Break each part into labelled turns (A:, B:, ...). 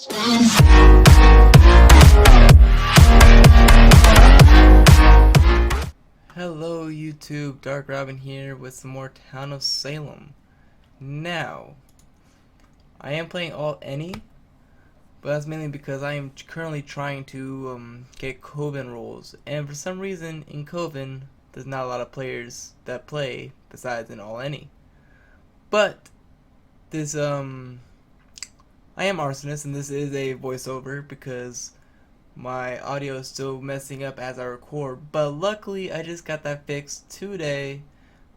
A: Hello YouTube, DarkRobin here with some more Town of Salem. Now, I am playing all any, but that's mainly because I am currently trying to get Coven roles, and for some reason in Coven there's not a lot of players that play besides in all any. But this I am Arsonist, and this is a voiceover because my audio is still messing up as I record, but luckily I just got that fixed today,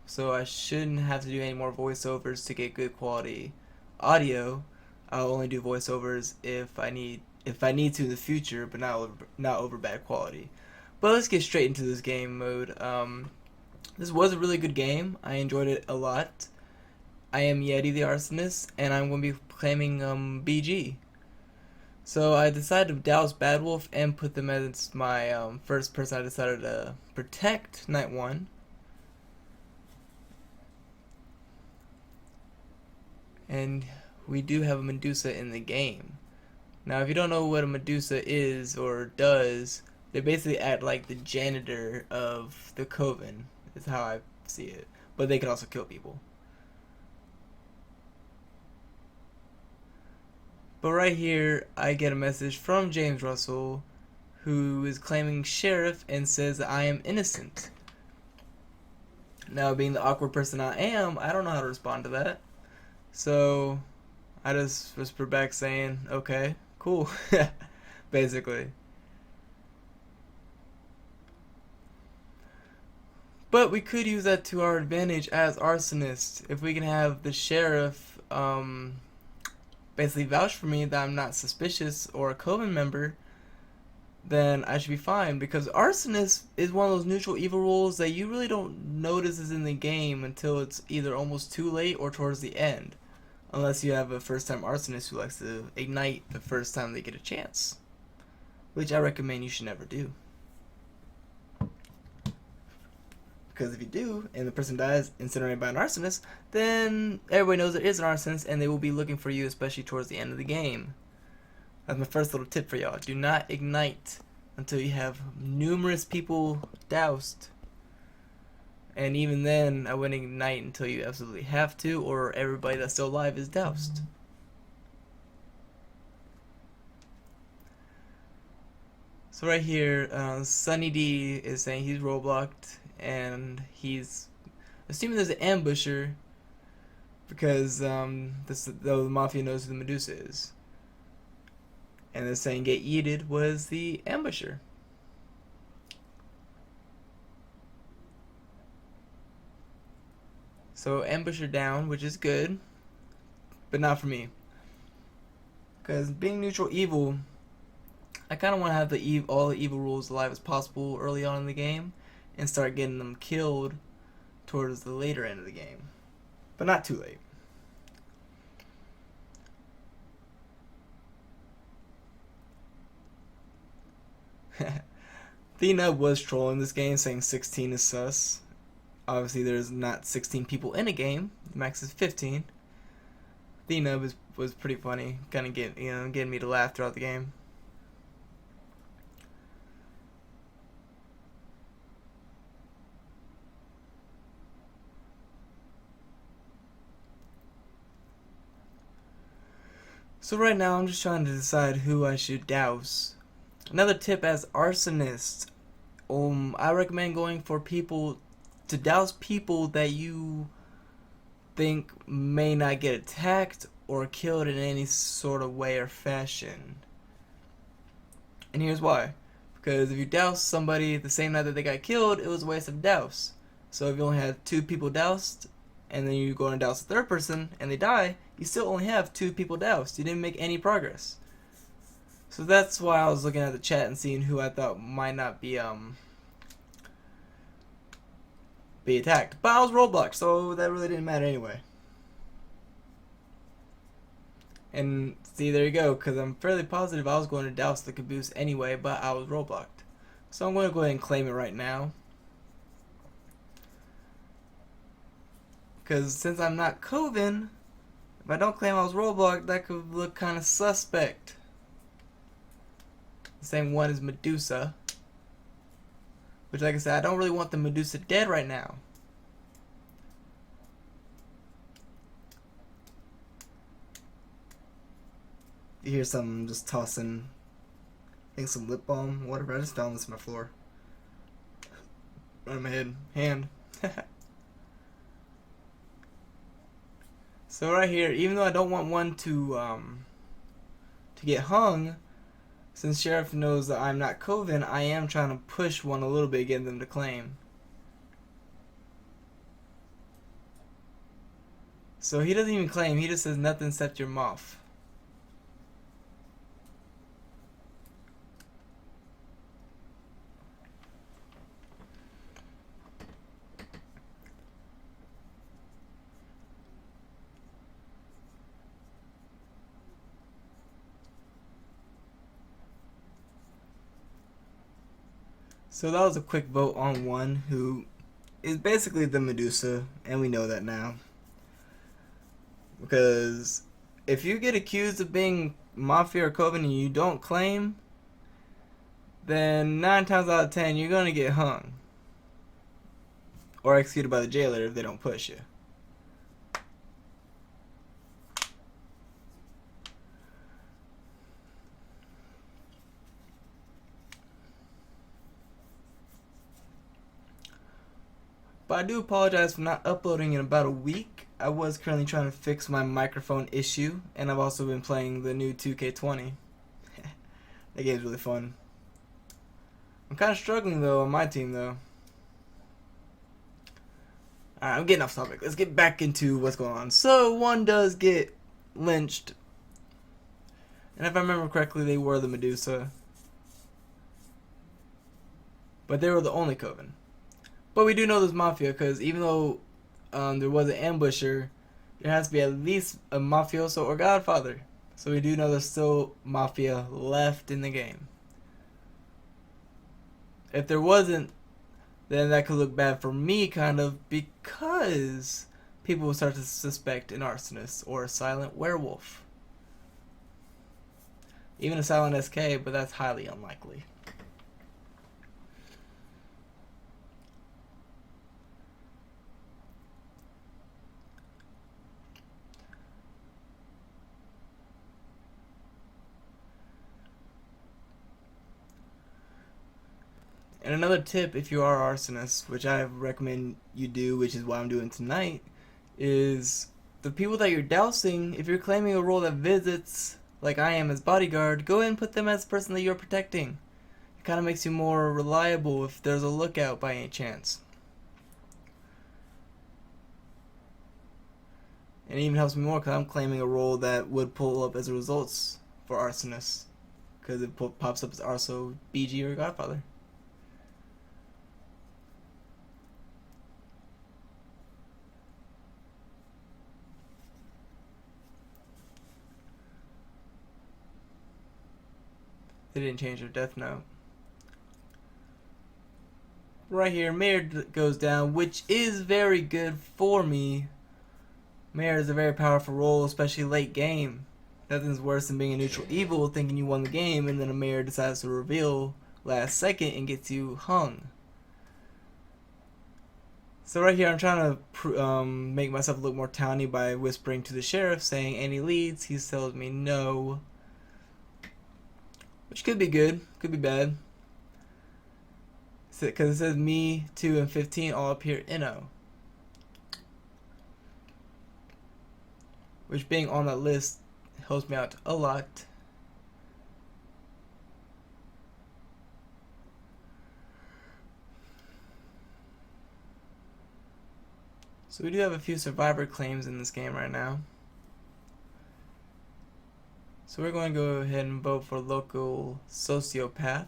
A: so I shouldn't have to do any more voiceovers to get good quality audio. I'll only do voiceovers if I need to in the future, but not over bad quality. But let's get straight into this game mode. This was a really good game. I enjoyed it a lot. I am Yeti the Arsonist, and I'm going to be claiming BG. So I decided to douse Bad Wolf and put them as my first person I decided to protect night 1. And we do have a Medusa in the game. Now if you don't know what a Medusa is or does, they basically act like the janitor of the Coven, is how I see it. But they can also kill people. But right here, I get a message from James Russell, who is claiming sheriff and says that I am innocent. Now, being the awkward person I am, I don't know how to respond to that. So, I just whisper back saying, okay, cool, basically. But we could use that to our advantage as arsonists. If we can have the sheriff, basically vouch for me that I'm not suspicious or a Coven member, then I should be fine, because arsonist is one of those neutral evil roles that you really don't notice is in the game until it's either almost too late or towards the end, unless you have a first time arsonist who likes to ignite the first time they get a chance, which I recommend you should never do. Because if you do, and the person dies incinerated by an arsonist, then everybody knows there is an arsonist, and they will be looking for you, especially towards the end of the game. That's my first little tip for y'all. Do not ignite until you have numerous people doused. And even then, I wouldn't ignite until you absolutely have to, or everybody that's still alive is doused. So right here, Sunny D is saying he's roadblocked, and he's assuming there's an ambusher because the mafia knows who the Medusa is, and they're saying get yeeted was the ambusher. So ambusher down, which is good, but not for me, because being neutral evil, I kind of want to have all the evil rules alive as possible early on in the game, and start getting them killed towards the later end of the game, but not too late. TheNub was trolling this game, saying 16 is sus. Obviously there's not 16 people in a game, the max is 15. TheNub was pretty funny, kind of getting me to laugh throughout the game. So right now I'm just trying to decide who I should douse. Another tip as arsonist, I recommend going for people to douse people that you think may not get attacked or killed in any sort of way or fashion. And here's why. Because if you douse somebody the same night that they got killed, it was a waste of douse. So if you only had 2 people doused, and then you go and douse the third person, and they die, you still only have 2 people doused. You didn't make any progress. So that's why I was looking at the chat and seeing who I thought might not be attacked. But I was roadblocked, so that really didn't matter anyway. And see, there you go, because I'm fairly positive I was going to douse the caboose anyway, but I was roadblocked. So I'm going to go ahead and claim it right now. Because since I'm not Coven, if I don't claim I was roadblocked, that could look kind of suspect. The same one is Medusa. Which, like I said, I don't really want the Medusa dead right now. You hear some just tossing, I think some lip balm, whatever. I just found this on my floor. Right on my hand. So right here, even though I don't want one to get hung, since Sheriff knows that I'm not Coven, I am trying to push one a little bit, getting them to claim. So he doesn't even claim, he just says nothing except your moth. So that was a quick vote on one who is basically the Medusa, and we know that now. Because if you get accused of being Mafia or Coven and you don't claim, then 9 times out of 10 you're going to get hung. Or executed by the jailer if they don't push you. But I do apologize for not uploading in about a week. I was currently trying to fix my microphone issue, and I've also been playing the new 2K20. That game's really fun. I'm kind of struggling though on my team though. Alright, I'm getting off topic. Let's get back into what's going on. So, one does get lynched. And if I remember correctly, they were the Medusa. But they were the only Coven. But we do know there's Mafia, because even though there was an ambusher, there has to be at least a Mafioso or Godfather. So we do know there's still Mafia left in the game. If there wasn't, then that could look bad for me, kind of, because people will start to suspect an arsonist or a silent werewolf. Even a silent SK, but that's highly unlikely. And another tip, if you are arsonists, which I recommend you do, which is what I'm doing tonight, is the people that you're dousing, if you're claiming a role that visits, like I am as bodyguard, go ahead and put them as the person that you're protecting. It kind of makes you more reliable if there's a lookout by any chance. And it even helps me more because I'm claiming a role that would pull up as a results for arsonists. Because it pops up as Arso, BG, or Godfather. They didn't change their death note. Right here, Mayor goes down, which is very good for me. Mayor is a very powerful role, especially late game. Nothing's worse than being a neutral evil, thinking you won the game, and then a mayor decides to reveal last second and gets you hung. So right here, I'm trying to make myself look more towny by whispering to the sheriff, saying any leads. He tells me no. Which could be good, could be bad. Because it says me, 2, and 15 all up here, NO. Which being on that list helps me out a lot. So we do have a few survivor claims in this game right now. So we're going to go ahead and vote for local sociopath,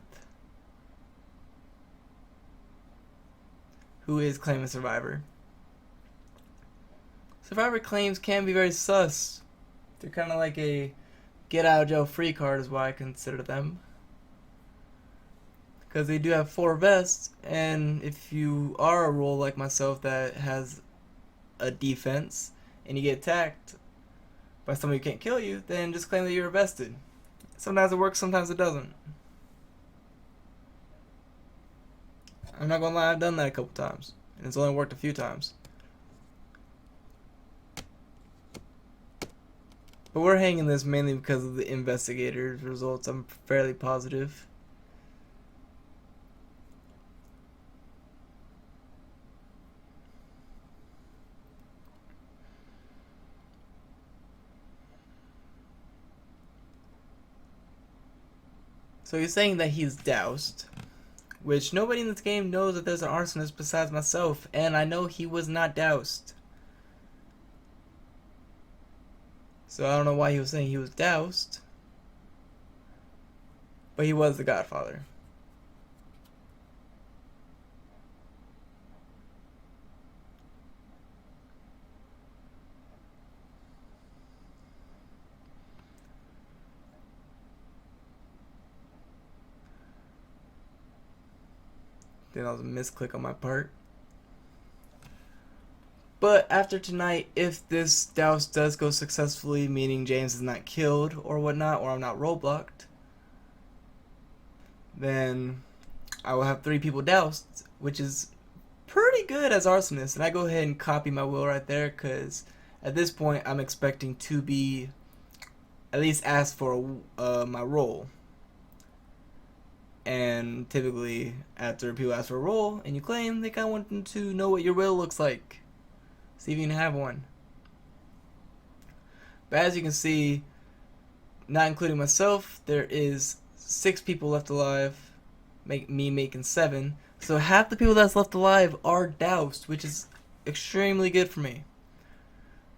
A: who is claiming survivor. Survivor claims can be very sus. They're kind of like a get out of jail free card is why I consider them. Because they do have 4 vests, and if you are a role like myself that has a defense and you get attacked by somebody who can't kill you, then just claim that you're vested. Sometimes it works, sometimes it doesn't. I'm not gonna lie, I've done that a couple times, and it's only worked a few times. But we're hanging this mainly because of the investigator's results. I'm fairly positive. So he's saying that he's doused, which nobody in this game knows that there's an arsonist besides myself, and I know he was not doused. So I don't know why he was saying he was doused, but he was the Godfather. Then that was a misclick on my part. But after tonight, if this douse does go successfully, meaning James is not killed or whatnot, or I'm not roadblocked, then I will have 3 people doused, which is pretty good as arsonist. And I go ahead and copy my will right there, because at this point I'm expecting to be at least asked for my role. And typically, after people ask for a role and you claim, they kind of want to know what your will looks like. See if you can have one. But as you can see, not including myself, there is 6 people left alive, me making 7. So half the people that's left alive are doused, which is extremely good for me.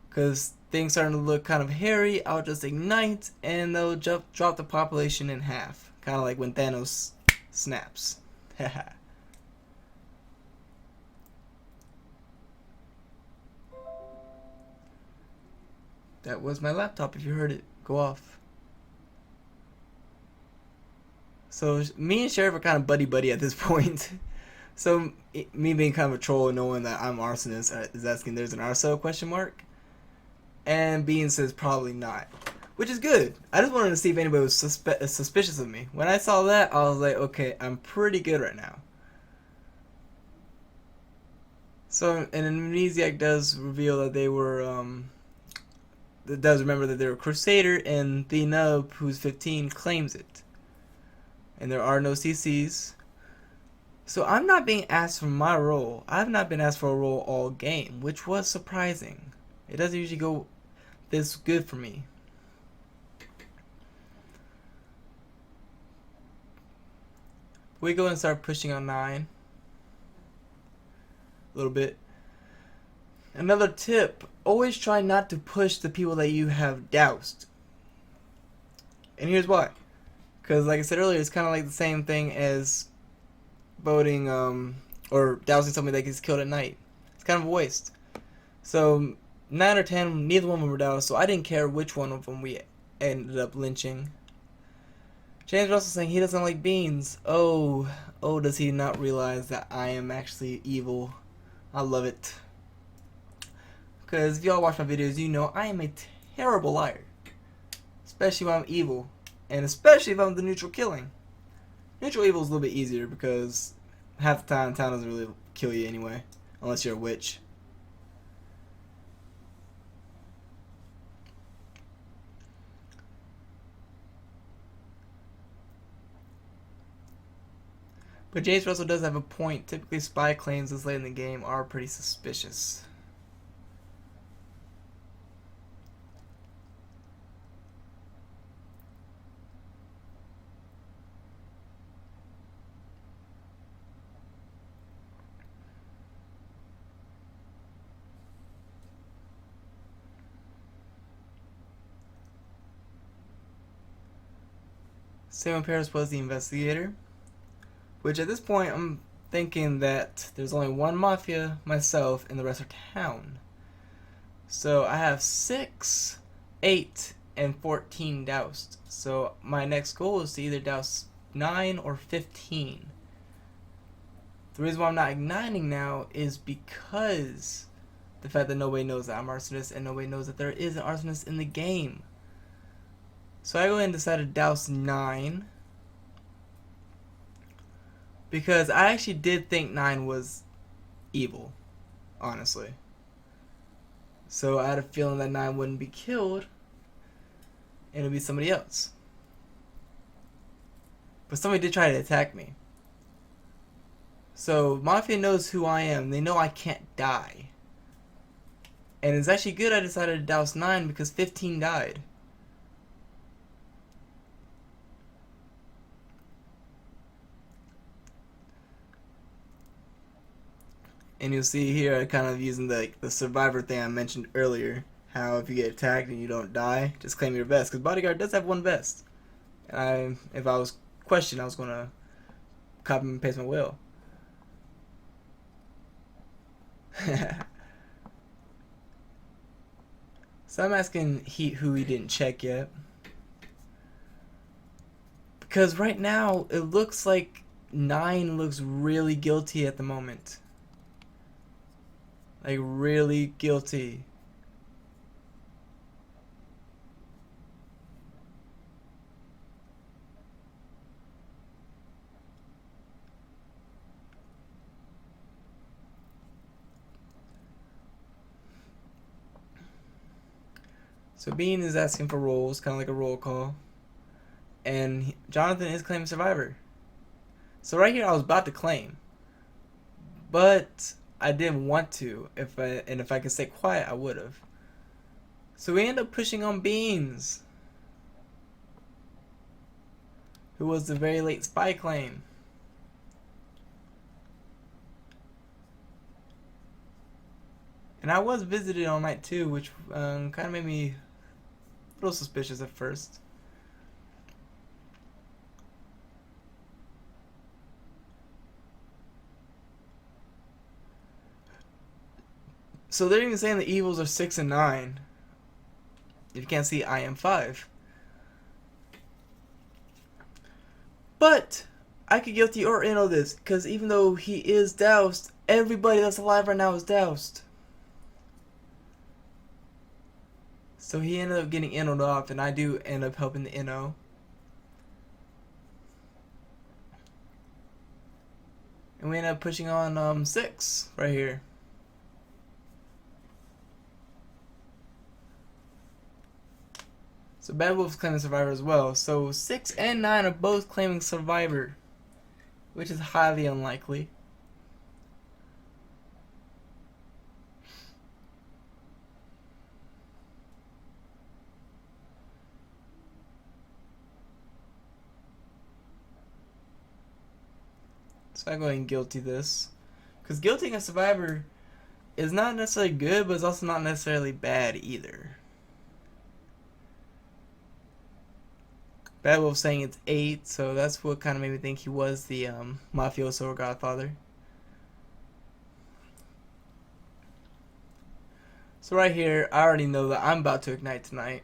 A: Because things starting to look kind of hairy, I'll just ignite and they'll drop the population in half. Kind of like when Thanos snaps. Haha. That was my laptop if you heard it go off. So me and Sheriff are kind of buddy-buddy at this point. So me being kind of a troll and knowing that I'm arsonist is asking there's an Arso question mark. And Bean says probably not. Which is good. I just wanted to see if anybody was suspicious of me. When I saw that, I was like, okay, I'm pretty good right now. So an amnesiac does reveal that they were, it does remember that they were Crusader, and the nub, who's 15, claims it. And there are no CCs. So I'm not being asked for my role. I've not been asked for a role all game, which was surprising. It doesn't usually go this good for me. We go and start pushing on 9. A little bit. Another tip, always try not to push the people that you have doused. And here's why. Because like I said earlier, it's kind of like the same thing as voting or dousing somebody that gets killed at night. It's kind of a waste. So 9 or 10, neither one of them were doused, so I didn't care which one of them we ended up lynching. James Russell saying he doesn't like beans. Oh, does he not realize that I am actually evil? I love it. Because if y'all watch my videos, you know I am a terrible liar. Especially when I'm evil. And especially if I'm the neutral killing. Neutral evil is a little bit easier because half the time town doesn't really kill you anyway. Unless you're a witch. But James Russell does have a point. Typically spy claims this late in the game are pretty suspicious. Salem Paris was the investigator. Which at this point, I'm thinking that there's only one mafia, myself, and the rest are town. So I have 6, 8, and 14 doused. So my next goal is to either douse 9 or 15. The reason why I'm not igniting now is because the fact that nobody knows that I'm arsonist and nobody knows that there is an arsonist in the game. So I go ahead and decide to douse 9. Because I actually did think 9 was evil, honestly. So I had a feeling that 9 wouldn't be killed, and it'd be somebody else. But somebody did try to attack me. So Mafia knows who I am. They know I can't die. And it's actually good I decided to douse 9 because 15 died. And you'll see here, kind of using the survivor thing I mentioned earlier. How if you get attacked and you don't die, just claim your vest. Because Bodyguard does have one vest. And if I was questioned, I was going to copy and paste my will. So I'm asking Heat who he didn't check yet. Because right now, it looks like 9 looks really guilty at the moment. Like, really guilty. So Bean is asking for rolls, kind of like a roll call. And Jonathan is claiming survivor. So right here I was about to claim. But I didn't want to. If I could stay quiet, I would have. So we end up pushing on Beans, who was the very late spy claim. And I was visited on night 2, which kind of made me a little suspicious at first. So they're even saying the evils are 6 and 9. If you can't see, I am 5. But I could guilty or inno this, because even though he is doused, everybody that's alive right now is doused. So he ended up getting innoed off, and I do end up helping the inno. And we end up pushing on 6 right here. So Bad Wolf's claiming survivor as well. So 6 and 9 are both claiming survivor, which is highly unlikely. So I go ahead and guilty this. Because guilting a survivor is not necessarily good, but it's also not necessarily bad either. Bad Wolf saying it's 8, so that's what kind of made me think he was the mafioso or godfather. So right here, I already know that I'm about to ignite tonight.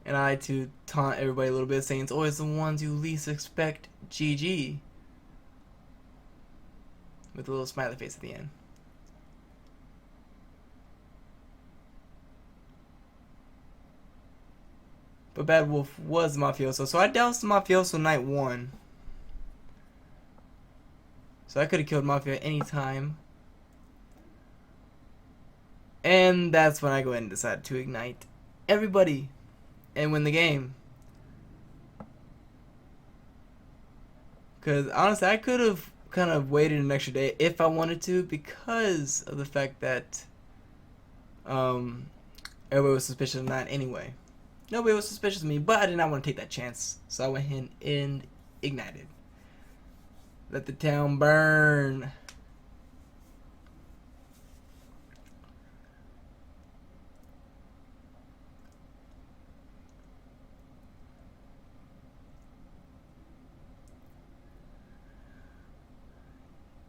A: And I had to taunt everybody a little bit, saying it's always the ones you least expect, GG. With a little smiley face at the end. But Bad Wolf was mafioso, so I doused the mafioso night 1. So I could have killed Mafia at any time. And that's when I go ahead and decide to ignite everybody and win the game. Because honestly, I could have kind of waited an extra day if I wanted to, because of the fact that everybody was suspicious of that anyway. Nobody was suspicious of me, but I did not want to take that chance. So I went ahead and ignited. Let the town burn.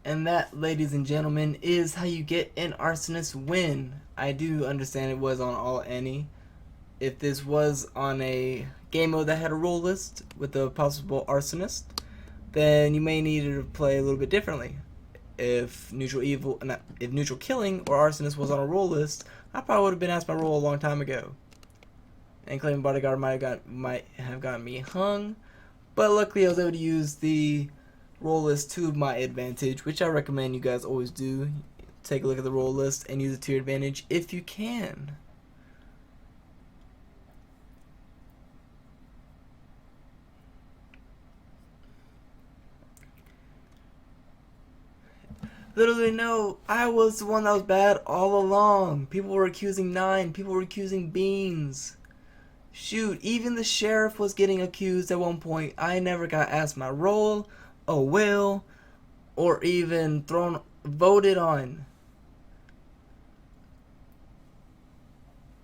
A: And that, ladies and gentlemen, is how you get an arsonist win. I do understand it was on all any. If this was on a game mode that had a role list with a possible arsonist, then you may need to play a little bit differently. If neutral killing or arsonist was on a role list, I probably would have been asked my role a long time ago. And claiming bodyguard might have gotten me hung, but luckily I was able to use the role list to my advantage, which I recommend you guys always do. Take a look at the role list and use it to your advantage if you can. Literally, no, I was the one that was bad all along. People were accusing Nine, people were accusing Beans. Shoot, even the sheriff was getting accused at one point. I never got asked my role, a will, or even voted on.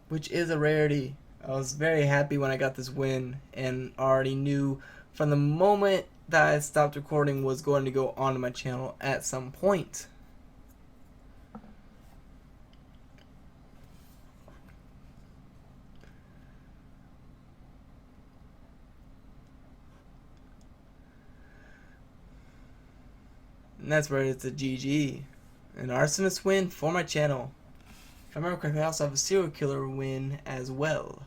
A: Which is a rarity. I was very happy when I got this win and already knew from the moment that I stopped recording was going to go onto my channel at some point. And that's where it's a GG. An arsonist win for my channel. If I remember correctly, I also have a serial killer win as well.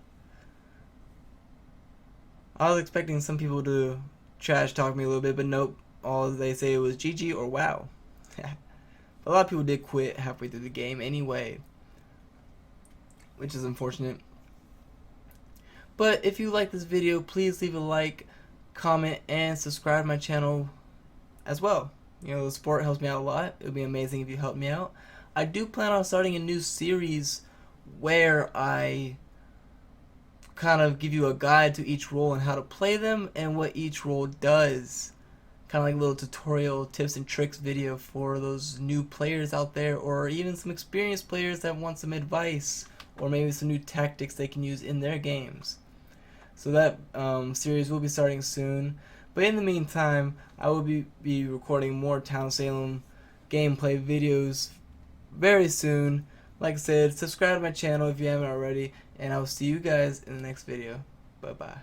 A: I was expecting some people to trash talk me a little bit, but nope. All they say was GG or wow. A lot of people did quit halfway through the game anyway, which is unfortunate. But if you like this video, please leave a like, comment, and subscribe to my channel as well. You know, the support helps me out a lot. It would be amazing if you helped me out. I do plan on starting a new series where I kind of give you a guide to each role and how to play them and what each role does. Kind of like a little tutorial tips and tricks video for those new players out there, or even some experienced players that want some advice or maybe some new tactics they can use in their games. So that series will be starting soon. But in the meantime, I will be recording more Town Salem gameplay videos very soon. Like I said, subscribe to my channel if you haven't already, and I will see you guys in the next video. Bye bye.